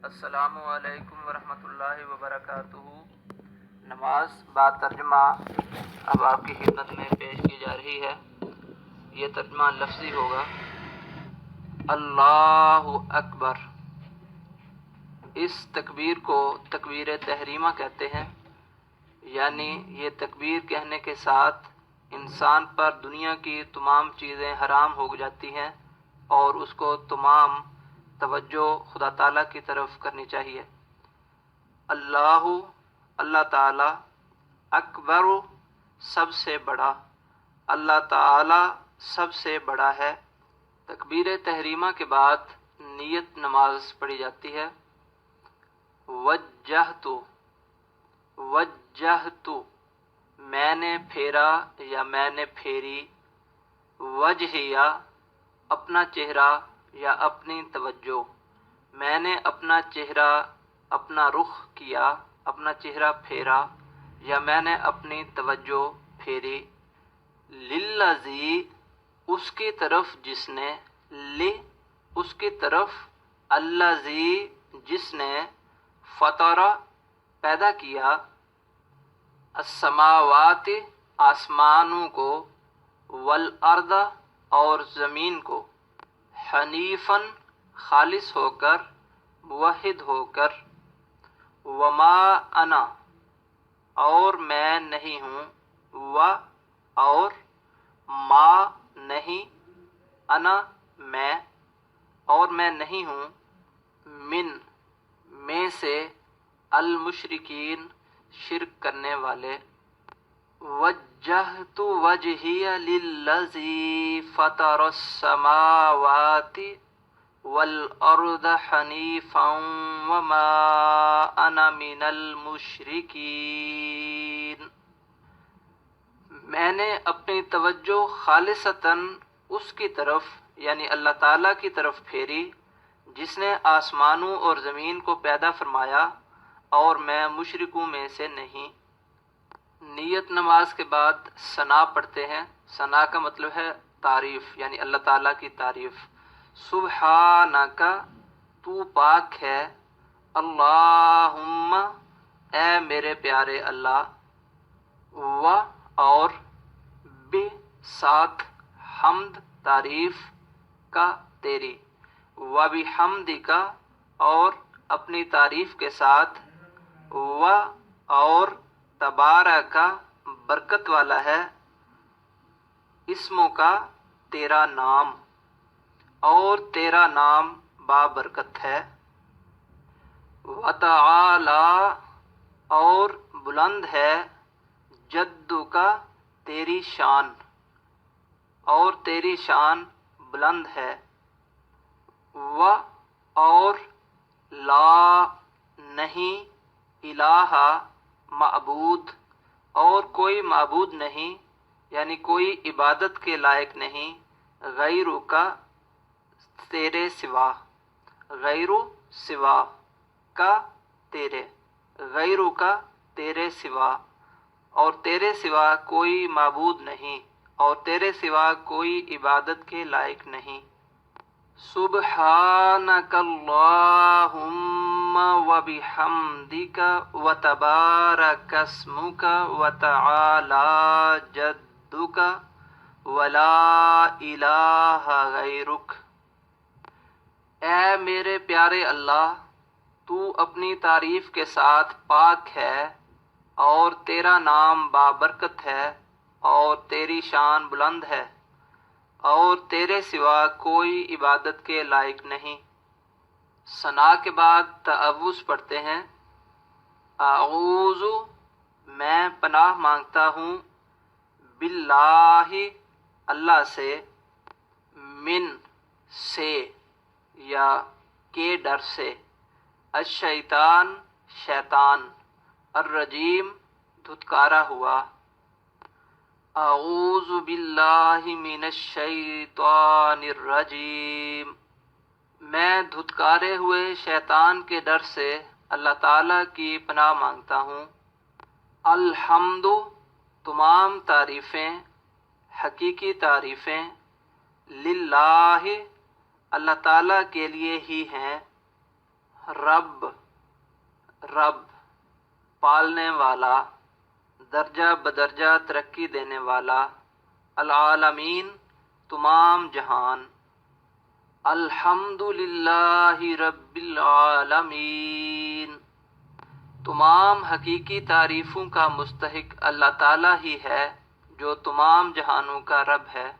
السلام علیکم ورحمۃ اللہ وبرکاتہ۔ نماز بعد ترجمہ اب آپ کی خدمت میں پیش کی جا رہی ہے۔ یہ ترجمہ لفظی ہوگا۔ اللہ اکبر، اس تکبیر کو تکبیر تحریمہ کہتے ہیں، یعنی یہ تکبیر کہنے کے ساتھ انسان پر دنیا کی تمام چیزیں حرام ہو جاتی ہیں اور اس کو تمام توجہ خدا تعالیٰ کی طرف کرنی چاہیے۔ اللہ تعالیٰ اکبر، سب سے بڑا، اللہ تعالیٰ سب سے بڑا ہے۔ تکبیر تحریمہ کے بعد نیت نماز پڑھی جاتی ہے۔ وجہت، میں نے پھیرا یا میں نے پھیری، وجہیا، اپنا چہرہ یا اپنی توجہ، میں نے اپنا چہرہ، اپنا رخ کیا، اپنا چہرہ پھیرا یا میں نے اپنی توجہ پھیری، للذی، اس کی طرف جس نے، اس کی طرف، الذی، جس نے، فطر، پیدا کیا، السماوات، آسمانوں کو، والارض، اور زمین کو، حنیفاً، خالص ہو کر، موحد ہو کر، وما انا، اور میں نہیں ہوں، اور ما، نہیں، انا، میں، اور میں نہیں ہوں، میں سے، المشرکین، شرک کرنے والے۔ وجہت وجہی للذی فطر السماوات والارض حنیفا وما انا من المشرکین، میں نے اپنی توجہ خالصتاً اس کی طرف یعنی اللہ تعالیٰ کی طرف پھیری جس نے آسمانوں اور زمین کو پیدا فرمایا، اور میں مشرکوں میں سے نہیں۔ نیت نماز کے بعد ثنا پڑھتے ہیں۔ ثنا کا مطلب ہے تعریف، یعنی اللہ تعالیٰ کی تعریف۔ سبحانک، تو پاک ہے، اللہم، اے میرے پیارے اللہ، اور ساتھ، حمد، تعریف کا، تیری، وبحمدک، اور اپنی تعریف کے ساتھ، اور تبارک، برکت والا ہے، اسموں کا، تیرا نام، اور تیرا نام بابرکت ہے، وتعالی، اور بلند ہے، جدک، تیری شان، اور تیری شان بلند ہے، اور لا، نہیں، الہ، معبود، اور کوئی معبود نہیں، یعنی کوئی عبادت کے لائق نہیں، غیرک، تیرے سوا، غیر، سوا، کا، تیرے، غیرک، تیرے سوا، اور تیرے سوا کوئی معبود نہیں، اور تیرے سوا کوئی عبادت کے لائق نہیں۔ سبحانک اللہم وبحمدک وتبارک اسمک وتعالی جدک ولا الہ غیرک، اے میرے پیارے اللہ، تو اپنی تعریف کے ساتھ پاک ہے، اور تیرا نام بابرکت ہے، اور تیری شان بلند ہے، اور تیرے سوا کوئی عبادت کے لائق نہیں۔ ثنا کے بعد تعوذ پڑھتے ہیں۔ اعوذ، میں پناہ مانگتا ہوں، باللہ، اللہ سے، من، سے، یا کے ڈر سے، الشیطان، شیطان، الرجیم، دھتکارا ہوا۔ اعوذ باللہ من الشیطان الرجیم، میں دھتکارے ہوئے شیطان کے ڈر سے اللہ تعالیٰ کی پناہ مانگتا ہوں۔ الحمد، تمام تعریفیں، حقیقی تعریفیں، للہ، اللہ تعالیٰ کے لیے ہی ہیں، رب رب پالنے والا، درجہ بدرجہ ترقی دینے والا، العالمین تمام جہان، الحمد للہ رب العالمین تمام حقیقی تعریفوں کا مستحق اللہ تعالیٰ ہی ہے جو تمام جہانوں کا رب ہے۔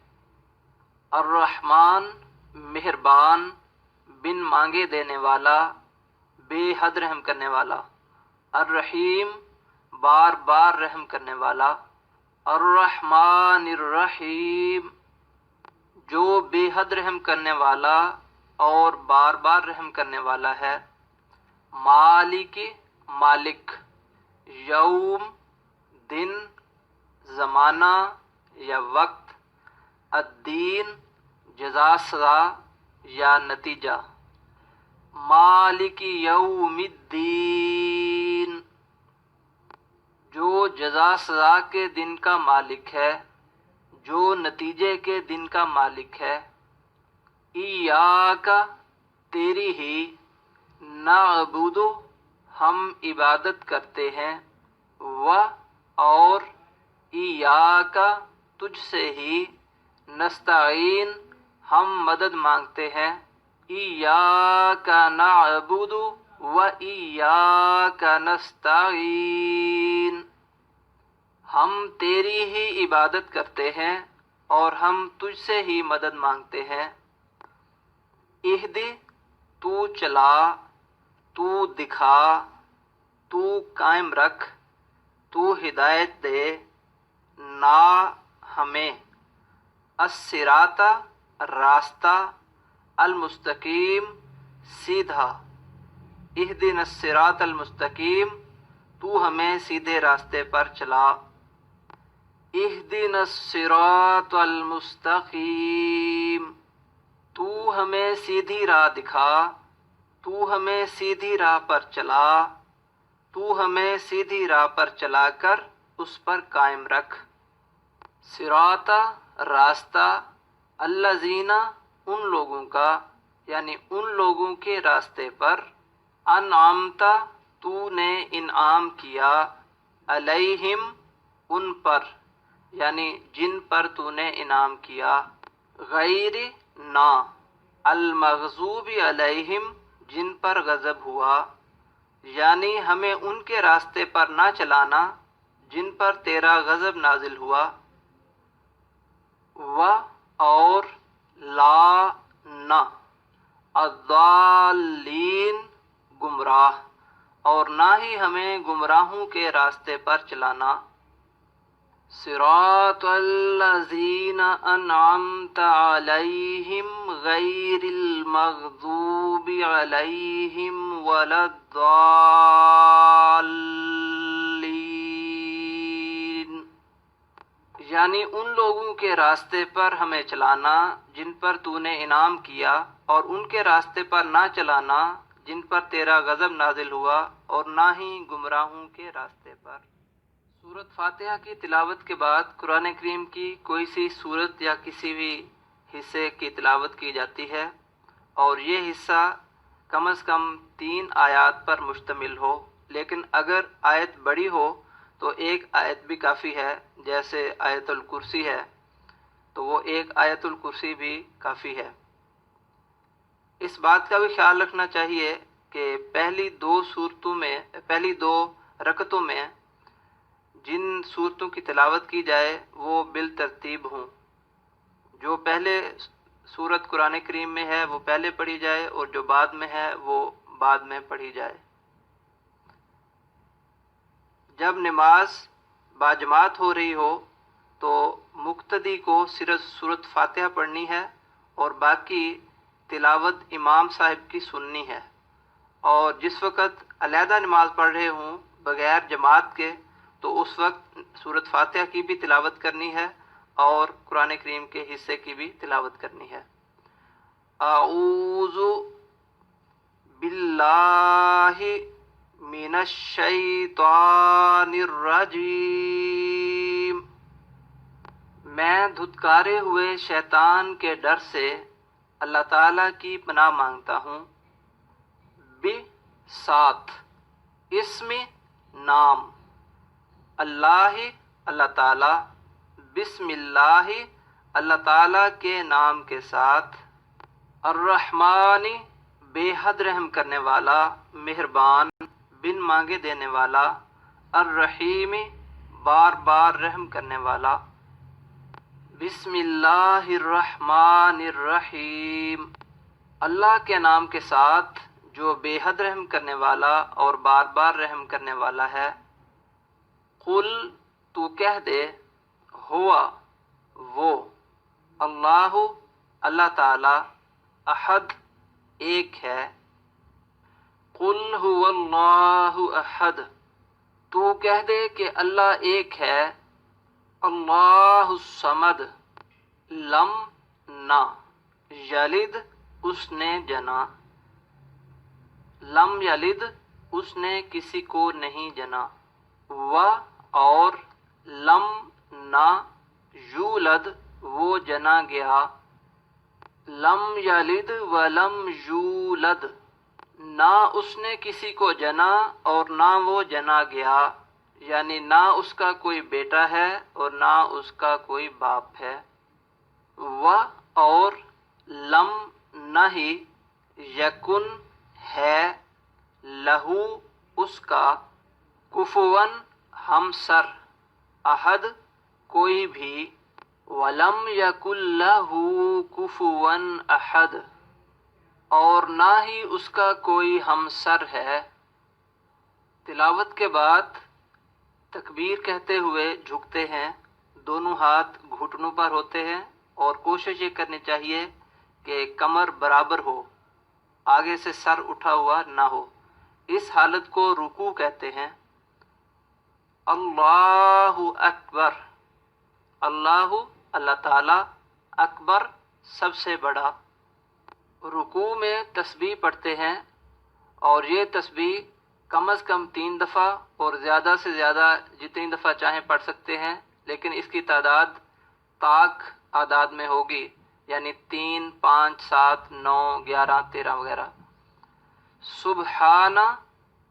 الرحمن مہربان، بن مانگے دینے والا، بے حد رحم کرنے والا۔ الرحیم بار بار رحم کرنے والا۔ الرحمن الرحیم جو بے حد رحم کرنے والا اور بار بار رحم کرنے والا ہے۔ مالک مالک، یوم دن، زمانہ یا وقت، الدین جزا سزا یا نتیجہ۔ مالک یوم الدین جو جزا سزا کے دن کا مالک ہے، جو نتیجے کے دن کا مالک ہے۔ ایاک تیری ہی، نعبد ہم عبادت کرتے ہیں، اور ایاک تجھ سے ہی، نستعین ہم مدد مانگتے ہیں۔ ایاک نعبد و ایاک نستعین ہم تیری ہی عبادت کرتے ہیں اور ہم تجھ سے ہی مدد مانگتے ہیں۔ اہدی تو چلا، تو دکھا، تو قائم رکھ، تو ہدایت دے، نا ہمیں، الصراط راستہ، المستقیم سیدھا، اہدنا الصراط المستقیم تو ہمیں سیدھے راستے پر چلا۔ اہدنا الصراط المستقیم تو ہمیں سیدھی راہ دکھا، تو ہمیں سیدھی راہ پر چلا، تو ہمیں سیدھی راہ پر چلا کر اس پر قائم رکھ۔ صراط راستہ، الذین ان لوگوں کا، یعنی ان لوگوں کے راستے پر، انعمت تو نے انعام کیا، علیہم ان پر، یعنی جن پر تو نے انعام کیا، غیر نہ، المغضوب علیہم جن پر غضب ہوا، یعنی ہمیں ان کے راستے پر نہ چلانا جن پر تیرا غضب نازل ہوا۔ اور لا نہ، الضالین گمراہ، اور نہ ہی ہمیں گمراہوں کے راستے پر چلانا۔ صراط الذین انعمت علیہم غیر المغضوب علیہم ولا الضالین یعنی ان لوگوں کے راستے پر ہمیں چلانا جن پر تو نے انعام کیا، اور ان کے راستے پر نہ چلانا جن پر تیرا غضب نازل ہوا، اور نہ ہی گمراہوں کے راستے پر۔ سورۃ فاتحہ کی تلاوت کے بعد قرآن کریم کی کوئی سی سورت یا کسی بھی حصے کی تلاوت کی جاتی ہے، اور یہ حصہ کم از کم 3 آیات پر مشتمل ہو، لیکن اگر آیت بڑی ہو تو ایک آیت بھی کافی ہے، جیسے آیت الکرسی ہے تو وہ ایک آیت الکرسی بھی کافی ہے۔ اس بات کا بھی خیال رکھنا چاہیے کہ پہلی 2 رکعتوں میں جن صورتوں کی تلاوت کی جائے وہ بالترتیب ہوں۔ جو پہلے سورت قرآن کریم میں ہے وہ پہلے پڑھی جائے، اور جو بعد میں ہے وہ بعد میں پڑھی جائے۔ جب نماز باجماعت ہو رہی ہو تو مقتدی کو صرف سورۃ فاتحہ پڑھنی ہے اور باقی تلاوت امام صاحب کی سننی ہے، اور جس وقت علیحدہ نماز پڑھ رہے ہوں بغیر جماعت کے تو اس وقت سورۃ فاتحہ کی بھی تلاوت کرنی ہے اور قرآن کریم کے حصے کی بھی تلاوت کرنی ہے۔ اعوذ باللہ من الشیطان الرجیم میں دھتکارے ہوئے شیطان کے ڈر سے اللہ تعالیٰ کی پناہ مانگتا ہوں۔ ساتھ، اسم نام، اللہ اللہ تعالی، بسم اللہ اللہ تعالی کے نام کے ساتھ، الرحمن بے حد رحم کرنے والا، مہربان، بن مانگے دینے والا، الرحیم بار بار رحم کرنے والا۔ بسم اللہ الرحمن الرحیم، اللہ کے نام کے ساتھ جو بے حد رحم کرنے والا اور بار بار رحم کرنے والا ہے۔ قل تو کہہ دے، ہوا وہ، اللہ اللہ تعالی، احد ایک ہے، قل هو اللہ احد، تو کہہ دے کہ اللہ ایک ہے، اللہ الصمد، لم نہ، یلد اس نے جنا، لم یلد اس نے کسی کو نہیں جنا، و اور لم نہ، یولد وہ جنا گیا، لم یلد ولم یولد نہ اس نے کسی کو جنا اور نہ وہ جنا گیا، یعنی نہ اس کا کوئی بیٹا ہے اور نہ اس کا کوئی باپ ہے۔ و اور لم نہ ہی، یکن ہے، لہو اس کا، کفون ہمسر، احد کوئی بھی، ولم یکن لہ کفوا احد اور نہ ہی اس کا کوئی ہمسر ہے۔ تلاوت کے بعد تکبیر کہتے ہوئے جھکتے ہیں، دونوں ہاتھ گھٹنوں پر ہوتے ہیں اور کوشش یہ کرنی چاہیے کہ کمر برابر ہو، آگے سے سر اٹھا ہوا نہ ہو۔ اس حالت کو رکوع کہتے ہیں۔ اللہ اکبر، اللہ اللہ تعالی، اکبر سب سے بڑا۔ رکوع میں تسبیح پڑھتے ہیں اور یہ تسبیح کم از کم 3 دفعہ اور زیادہ سے زیادہ جتنی دفعہ چاہیں پڑھ سکتے ہیں، لیکن اس کی تعداد طاق اعداد میں ہوگی، یعنی 3، 5، 7، 9، 11، 13 وغیرہ۔ سبحانہ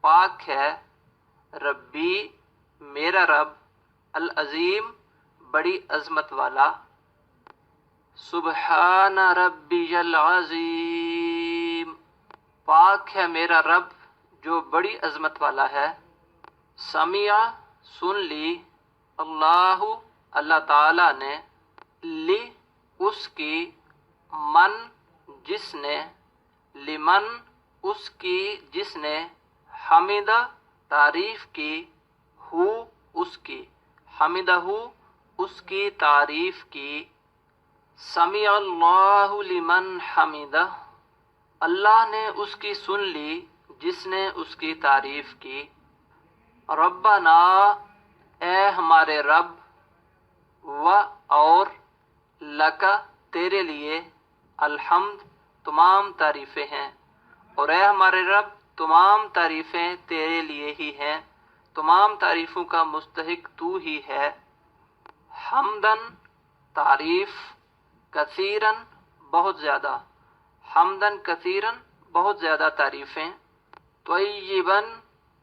پاک ہے، ربی میرا رب، العظیم بڑی عظمت والا، سبحان ربی العظیم پاک ہے میرا رب جو بڑی عظمت والا ہے۔ سمع سن لی، اللہ اللہ تعالی نے، لی اس کی، من جس نے، لمن اس کی جس نے، حمدہ تعریف کی، ہو اس کی، حمدہ اس کی تعریف کی، سمع اللہ لمن حمدہ اللہ نے اس کی سن لی جس نے اس کی تعریف کی۔ ربنا اے ہمارے رب، و اور لکا تیرے لیے، الحمد تمام تعریفیں ہیں، اور اے ہمارے رب تمام تعریفیں تیرے لیے ہی ہیں، تمام تعریفوں کا مستحق تو ہی ہے۔ حمدن تعریف، کثیرن بہت زیادہ، حمدن کثیرن بہت زیادہ تعریفیں، طیباً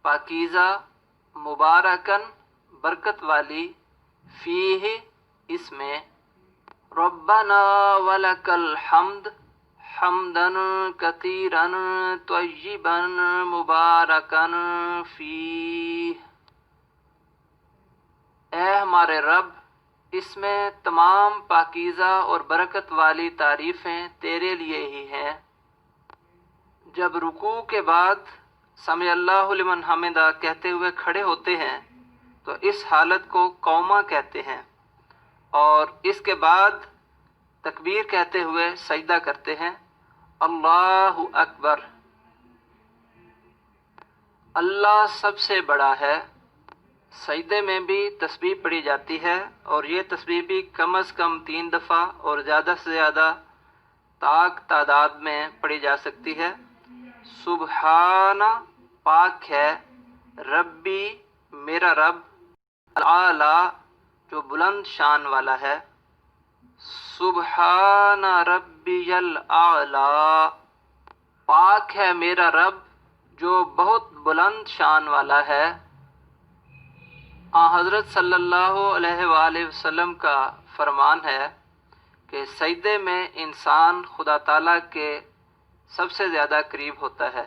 پاکیزہ، مبارکن برکت والی، فیہ اس میں، ربنا ولک الحمد حمدن کثیرن طیباً مبارکن فیہ، اے ہمارے رب اس میں تمام پاکیزہ اور برکت والی تعریفیں تیرے لیے ہی ہیں۔ جب رکوع کے بعد سمع اللہ لمن حمدہ کہتے ہوئے کھڑے ہوتے ہیں تو اس حالت کو قومہ کہتے ہیں، اور اس کے بعد تکبیر کہتے ہوئے سجدہ کرتے ہیں، اللہ اکبر۔ اللہ سب سے بڑا ہے۔ سجدے میں بھی تسبیح پڑھی جاتی ہے اور یہ تسبیح بھی کم از کم 3 دفعہ اور زیادہ سے زیادہ طاق تعداد میں پڑھی جا سکتی ہے۔ سبحانہ پاک ہے، ربی میرا رب، العالی جو بلند شان والا ہے، سبحان ربی الاعلی پاک ہے میرا رب جو بہت بلند شان والا ہے۔ حضرت صلی اللہ علیہ وآلہ وسلم کا فرمان ہے کہ سجدے میں انسان خدا تعالیٰ کے سب سے زیادہ قریب ہوتا ہے،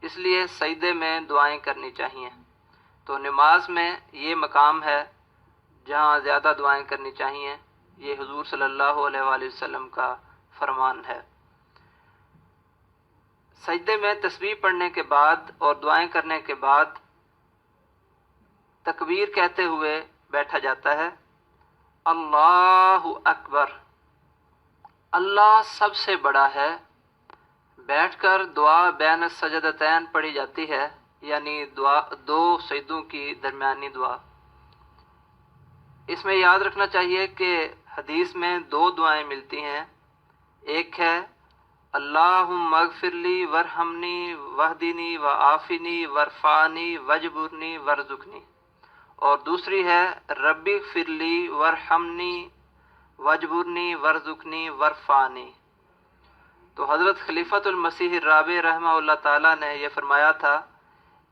اس لیے سجدے میں دعائیں کرنی چاہیے۔ تو نماز میں یہ مقام ہے جہاں زیادہ دعائیں کرنی چاہیے، یہ حضور صلی اللہ علیہ وآلہ وسلم کا فرمان ہے۔ سجدے میں تسبیح پڑھنے کے بعد اور دعائیں کرنے کے بعد تکبیر کہتے ہوئے بیٹھا جاتا ہے۔ اللہ اکبر، اللہ سب سے بڑا ہے۔ بیٹھ کر دعا بین السجدتین پڑھی جاتی ہے، یعنی دعا دو سجدوں کی درمیانی دعا۔ اس میں یاد رکھنا چاہیے کہ حدیث میں دو دعائیں ملتی ہیں، ایک ہے اللہم اغفر لی ورحمنی واہدنی وعافنی وارفعنی واجبرنی وارزقنی، اور دوسری ہے ربی اغفر لی ورحمنی واجبرنی وارزقنی وارفعنی۔ تو حضرت خلیفۃ المسیح الرابع رحمہ اللہ تعالیٰ نے یہ فرمایا تھا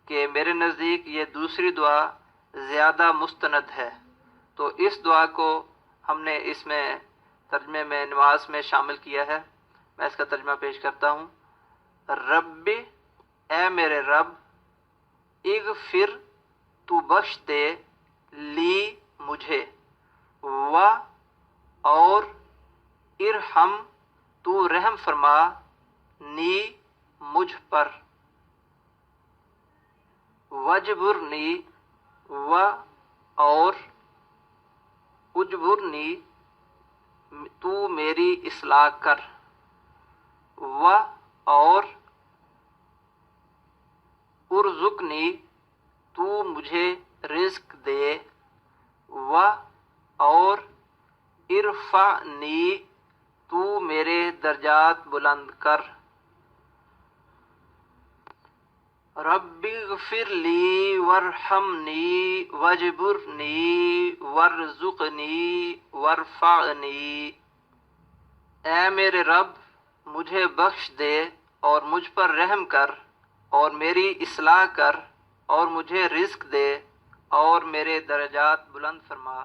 کہ میرے نزدیک یہ دوسری دعا زیادہ مستند ہے، تو اس دعا کو ہم نے اس میں ترجمے میں نماز میں شامل کیا ہے۔ میں اس کا ترجمہ پیش کرتا ہوں۔ رب، اے میرے رب، اغفر، تو بخش دے، لی، مجھے، و، اور، ارحم، تو رحم فرما، نی، مجھ پر، وجبرنی، و، اور، اجبرنی، تو میری اصلاح کر، و، اور، ارزقنی، تو مجھے رزق دے، و، اور، ارفعنی، تو میرے درجات بلند کر۔ رب اغفر لی وارحمنی واجبرنی وارزقنی وارفعنی، اے میرے رب، مجھے بخش دے اور مجھ پر رحم کر اور میری اصلاح کر اور مجھے رزق دے اور میرے درجات بلند فرما۔